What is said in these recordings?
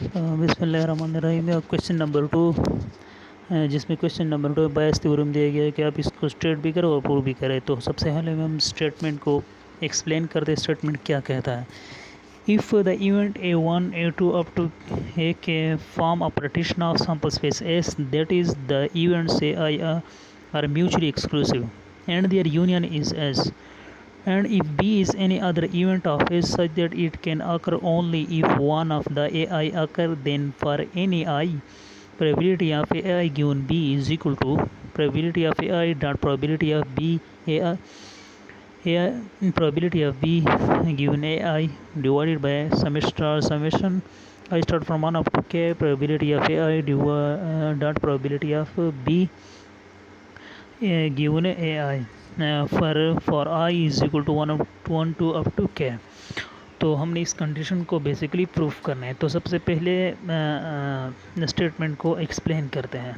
बिस्मिल्लाहिर्रहमानिर्रहीम। Question number 2, जिसमें question number 2 बायस theorem दिया गया है कि आप इसको स्टेट भी करो और प्रूव भी करें। तो सबसे पहले हम स्टेटमेंट को एक्सप्लेन करते हैं, स्टेटमेंट क्या कहता है। If the event A1 A2 up to A के form a partition of sample space S, that is the events AI are mutually exclusive and their union is S, and if B is any other event of S such that it can occur only if one of the AI occur, then for any I, probability of AI given B is equal to probability of AI dot probability of B AI probability of B given AI divided by summation I start from 1 up to K probability of AI dot probability of B given AI for I is equal to 1 to up to K। तो हमने इस condition को basically proof करना है। तो सबसे पहले statement को एक्सप्लेन करते हैं।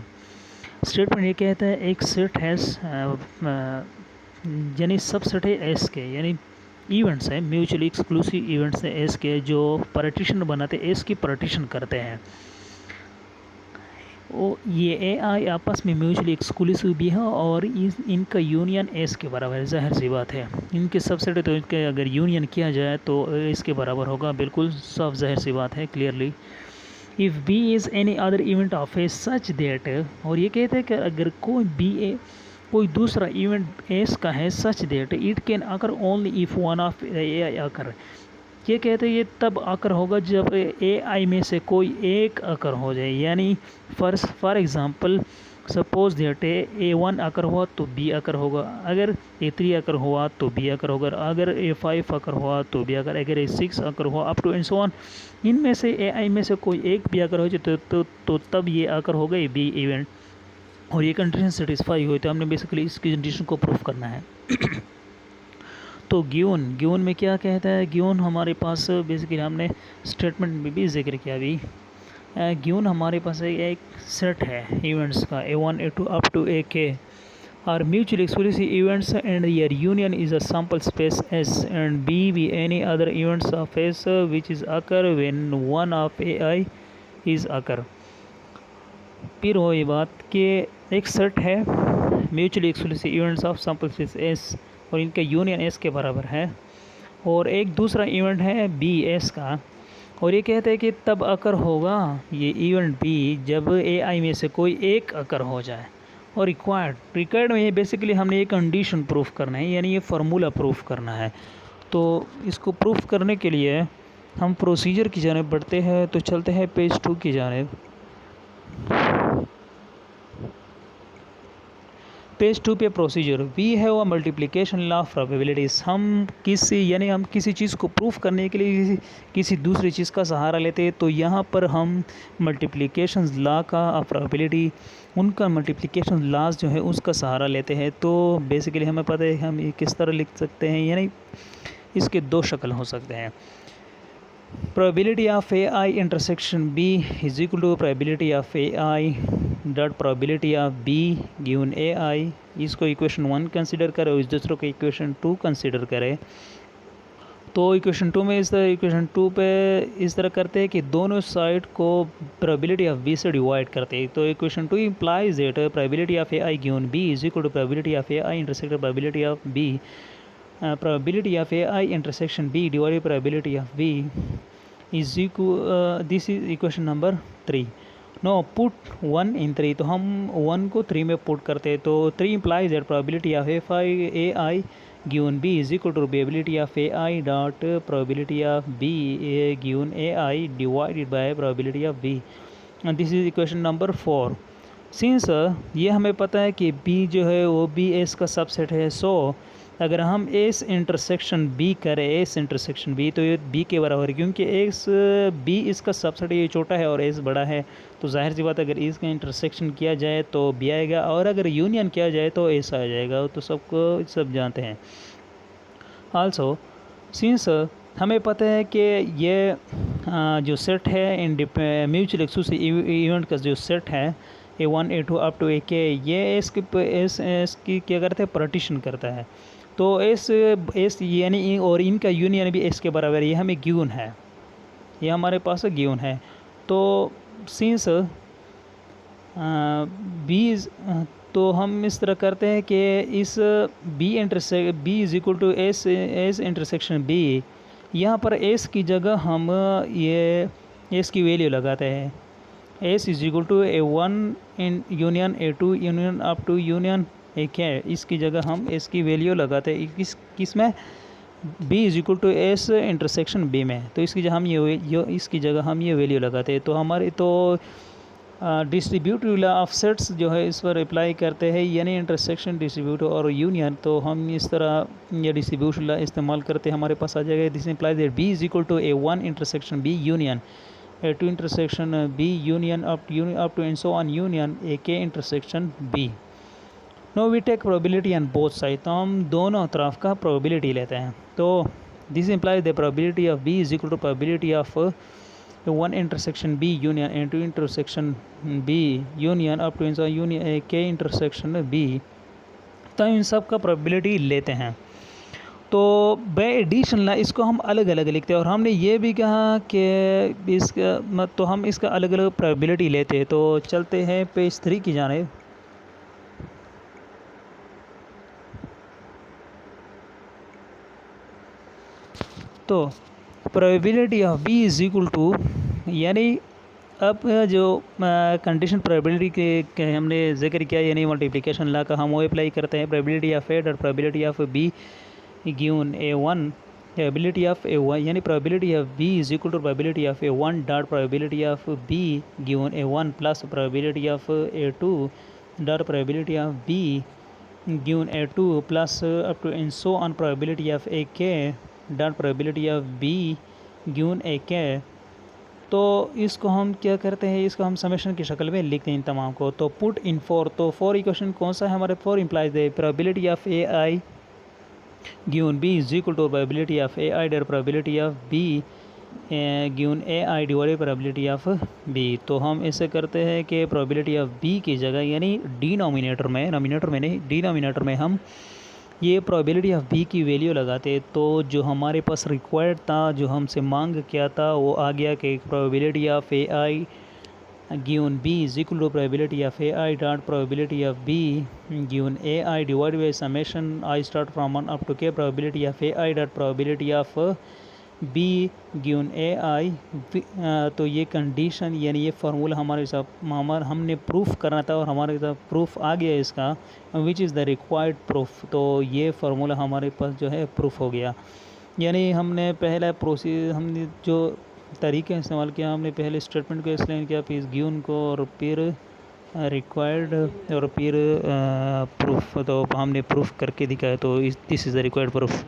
स्टेटमेंट ये कहता है एक सेट है, यानी सब सेट है एस के, यानी इवेंट्स हैं म्यूचुअली एक्सक्लूसिव इवेंट्स हैं एस के, जो पार्टीशन बनाते एस की पार्टीशन करते हैं। वो ये ए आई आपस में म्यूचुअली एक्सक्लूसिव भी है और इनका यूनियन एस के बराबर है। ज़ाहिर सी बात है, इनके सबसेट है तो इनके अगर यूनियन किया जाए तो एस के बराबर होगा, बिल्कुल साफ ज़ाहिर सी बात है, clearly. If B is any other event of A such that, और ये कहते हैं कि अगर कोई दूसरा इवेंट एस का है such that it can occur only if one of A I occur, ये कहते हैं ये तब अकर होगा जब ए आई में से कोई एक अकर हो जाए। यानी for example suppose that A1 अकर हुआ तो बी अकर होगा, अगर A3 अकर हुआ तो बी अकर होगा, अगर A5 अकर हुआ तो बी अकर, अगर A6 अकर हुआ up to and so on. इनमें से ए आई में से कोई एक भी अकर हो जाए तो तब ये अकर होगा ये बी इवेंट, और ये कंडीशन सेटिस्फाई हुई तो हमने बेसिकली इस कंडीशन को प्रूफ करना है। तो गिवन में क्या कहता है, गिवन हमारे पास बेसिकली हमने स्टेटमेंट में भी जिक्र किया अभी। गिवन हमारे पास एक सेट है इवेंट्स का A1 A2 up to AK are mutually exclusive events and their union is a sample space S and B B any other events of S which is occur when one of AI is occur. फिर वो ये बात कि एक set है mutually exclusive events of sample space S और इनका union S के बराबर है, और एक दूसरा इवेंट है बी एस का, और ये कहते हैं कि तब अकर होगा ये इवेंट बी जब ए आई में से कोई एक अकर हो जाए। और रिक्वायर्ड में ये बेसिकली हमने ये कंडीशन प्रूफ करना है, यानी ये फार्मूला प्रूफ करना है। तो इसको प्रूफ करने के लिए हम प्रोसीजर की जानिब बढ़ते हैं। तो चलते हैं पेज 2 की जानिब। पेज 2 पे procedure we have a multiplication law of probabilities. हम किसी चीज़ को प्रूफ करने के लिए किसी दूसरी चीज़ का सहारा लेते हैं, तो यहाँ पर हम मल्टीप्लिकेशन लॉ का प्रोबेबिलिटी उनका मल्टीप्लिकेशन लॉज जो है उसका सहारा लेते हैं। तो बेसिकली हमें पता है हम ये किस तरह लिख सकते हैं, यानी इसके दो शक्ल हो सकते हैं। probability of AI intersection B is equal to probability of AI dot probability of B given AI। इसको इक्वेशन 1 कंसिडर करें और इस दूसरों को इक्वेशन 2 कंसिडर करें। तो इक्वेशन 2 में इक्वेशन 2 पे इस तरह करते हैं कि दोनों साइड को probability of B से डिवाइड करते हैं। तो equation 2 implies that probability of AI given B is equal to probability of AI intersect probability of B probability of AI intersection B divided by probability of B is equal this is equation number 3। Know put 1 in 3, तो हम 1 को 3 में put करते हैं। तो 3 implies that probability of AI given B is equal to probability of AI dot probability of B given AI divided by probability of B, and this is equation number 4। Since ये हमें पता है कि B जो है वो B S का subset है, सो अगर हम एस इंटरसेक्शन बी करें एस इंटरसेक्शन बी तो ये बी के बराबर है, क्योंकि एस बी इसका सबसेट ये छोटा है और एस बड़ा है। तो जाहिर सी बात अगर इसका इंटरसेक्शन किया जाए तो बी आएगा, और अगर यूनियन किया जाए तो एस आ जाएगा। तो सब जानते हैं। आल्सो सिंस हमें पता है कि ये जो सेट है म्यूचुअल एक्सक्लूसिव इवेंट का जो सेट है A1 A2 up to AK, ये एस की क्या करता है, पार्टीशन करता है। तो एस यानी और इनका यूनियन भी एस के बराबर है, ये हमें गिवन है, ये हमारे पास गिवन है। तो सिंस बी तो हम इस तरह करते हैं कि इस B is equal to S intersection B, यहाँ पर एस की जगह हम ये एस की वैल्यू लगाते हैं। S is equal to A1 in union A2 union up to union एक है, इसकी जगह हम एस की वैल्यू लगाते हैं किस में, B is equal to S intersection B में। तो इसकी जगह हम इसकी जगह हम ये वैल्यू लगाते हैं। तो हमारे तो डिस्ट्रीब्यूटिव लॉ ऑफ सेट्स जो है इस पर अप्लाई करते हैं, यानी इंटरसेक्शन, डिस्ट्रीब्यूटिव और यूनियन। तो हम इस तरह ये डिस्ट्रीब्यूटिव लॉ इस्तेमाल करते हैं, हमारे पास आ जाएगा this implies that B is equal to A1 intersection B union A2 intersection B union up to and so on union AK intersection B. Now we take probability on both side, तो हम दोनों तरफ का probability लेते हैं। तो this implies the probability of B is equal to probability of A1 intersection B union A2 intersection B union up to and so union AK intersection B. तो इन सब का प्रोबेबिलिटी लेते हैं। तो बाय एडिशन ला इसको हम अलग अलग लिखते हैं, और हमने ये भी कहा कि इसका तो हम इसका अलग अलग प्रोबेबिलिटी लेते हैं। तो चलते हैं पेज 3 की जानिब। तो probability of B is equal to, यानी अब जो कंडीशन प्रोबेबिलिटी के हमने जिक्र किया, यानी मल्टीप्लिकेशन ला का हम वो अप्लाई करते हैं। प्रोबेबिलिटी ऑफ ए और probability of B given A1, probability of A1 यानी probability of B is equal to probability of A1 dot probability of B given A1 plus probability of A2 dot probability of B given A2 plus up to and so on probability of AK dot probability of B given AK। तो इसको हम क्या करते हैं, इसको हम summation की शक्ल में लिखते हैं इन तमाम को। तो पुट इन फॉर, तो फॉर इक्वेशन कौन सा है हमारे, for implies the probability of AI given B is equal to probability of AI dot probability of B given AI divided probability of B। तो हम ऐसे करते हैं कि probability of B की जगह, यानी डिनोमिनेटर में, नोमिनेटर में नहीं, डिनोमिनेटर में हम ये probability of B की वैल्यू लगाते। तो जो हमारे पास रिक्वायर्ड था, जो हमसे मांग किया था, वो आ गया कि probability of AI given B is equal to probability of AI dot probability of B given AI divided by summation I start from 1 up to K probability of AI dot probability of B given AI। तो ये condition, यानी ये formula हमारे साथ हमने proof करना था, और हमारे साथ प्रूफ आ गया इसका, which is the required proof. तो ये फार्मूला हमारे पास जो है प्रूफ हो गया। यानी हमने पहला हमने जो तरीका इस्तेमाल किया, हमने पहले स्टेटमेंट को एक्सप्लेन किया, फिर गिवन को, और फिर रिक्वायर्ड, और फिर प्रूफ। तो हमने प्रूफ करके दिखाया। तो this is the required proof.